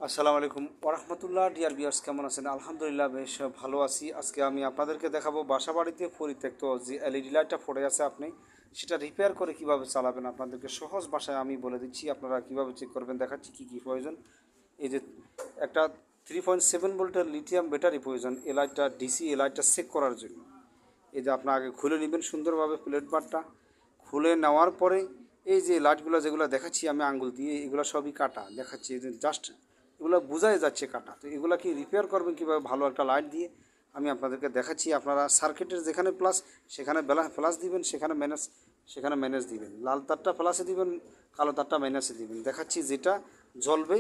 আসসালামু আলাইকুম ওরহমতুল্লাহ। ডিয়ার ভিউয়ার্স, কেমন আছেন? আলহামদুলিল্লাহ বেশ ভালো আছি। আজকে আমি আপনাদেরকে দেখাবো বাসা বাড়িতে পরিত্যক্ত যে এলইডি লাইটটা পড়ে আছে, আপনি সেটা রিপেয়ার করে কিভাবে চালাবেন আপনাদেরকে সহজ ভাষায় আমি বলে দিচ্ছি। আপনারা কিভাবে চেক করবেন দেখাচ্ছি কী কী প্রয়োজন। এই যে একটা 3.7 ভোল্টের লিথিয়াম ব্যাটারি প্রয়োজন এই লাইটটা, ডিসি এই লাইটটা চেক করার জন্য। এই যে আপনার আগে খুলে নেবেন সুন্দরভাবে প্লেট বারটা। খুলে নেওয়ার পরে এই যে লাইটগুলো যেগুলো দেখাচ্ছি আমি আঙ্গুল দিয়ে, এগুলো সবই কাটা দেখাচ্ছি। এই যে জাস্ট এগুলো বোঝাই যাচ্ছে কাটা। তো এগুলো কি রিপেয়ার করবেন কীভাবে ভালো একটা লাইট দিয়ে আমি আপনাদেরকে দেখাচ্ছি। আপনারা সার্কিটের যেখানে প্লাস সেখানে প্লাস দিবেন, সেখানে ম্যানেজ দিবেন। লাল তারটা প্লাসে দিবেন, কালো তারটা মাইনাসে দিবেন। দেখাচ্ছি যেটা জ্বলবে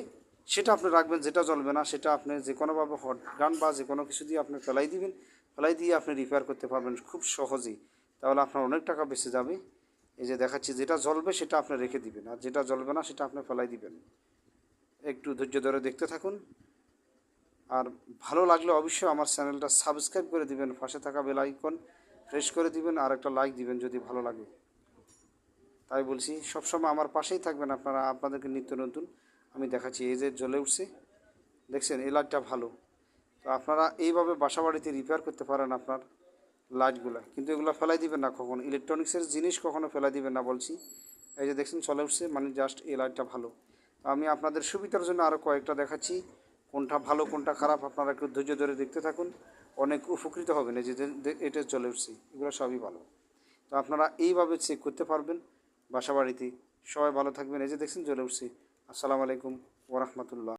সেটা আপনি রাখবেন, যেটা জ্বলবে না সেটা আপনি যে কোনোভাবে হট গান বা যে কোনো কিছু দিয়ে আপনি ফেলাই দিবেন। ফেলাই দিয়ে আপনি রিপেয়ার করতে পারবেন খুব সহজেই। তাহলে আপনার অনেক টাকা বেঁচে যাবে। এই যে দেখাচ্ছি যেটা জ্বলবে সেটা আপনি রেখে দিবেন, আর যেটা জ্বলবে না সেটা আপনি ফেলাই দিবেন। একটু ধৈর্য ধরে দেখতে থাকুন। আর ভালো লাগলে অবশ্যই আমার চ্যানেলটা সাবস্ক্রাইব করে দিবেন, পাশে থাকা বেল আইকন প্রেস করে দিবেন, আর একটা লাইক দিবেন যদি ভালো লাগে। তাই বলছি সবসময় আমার পাশেই থাকবেন আপনারা, আপনাদেরকে নিত্য নতুন আমি দেখাচ্ছি। এই যে জ্বলে উঠছে, দেখছেন এই লাইটটা ভালো। তো আপনারা এইভাবে বাসা বাড়িতে রিপেয়ার করতে পারেন আপনার লাইটগুলো, কিন্তু এগুলো ফেলাই দিবেন না কখনো। ইলেকট্রনিক্সের জিনিস কখনো ফেলাই দিবেন না বলছি। এই যে দেখছেন চলে উঠছে, মানে জাস্ট এই লাইটটা ভালো। আমি আপনাদের সুবিধার জন্য আরও কয়েকটা দেখাচ্ছি, কোনটা ভালো কোনটা খারাপ আপনারা একটু ধৈর্য ধরে দেখতে থাকুন, অনেক উপকৃত হবেন। এই যে এটা চলে উঠছে, এগুলো সবই ভালো। তো আপনারা এইভাবে চেক করতে পারবেন বাসা বাড়িতে। সবাই ভালো থাকবেন। এই যে দেখছেন জ্বলে উঠছে। আসসালামু আলাইকুম ওরহমতুল্লাহ।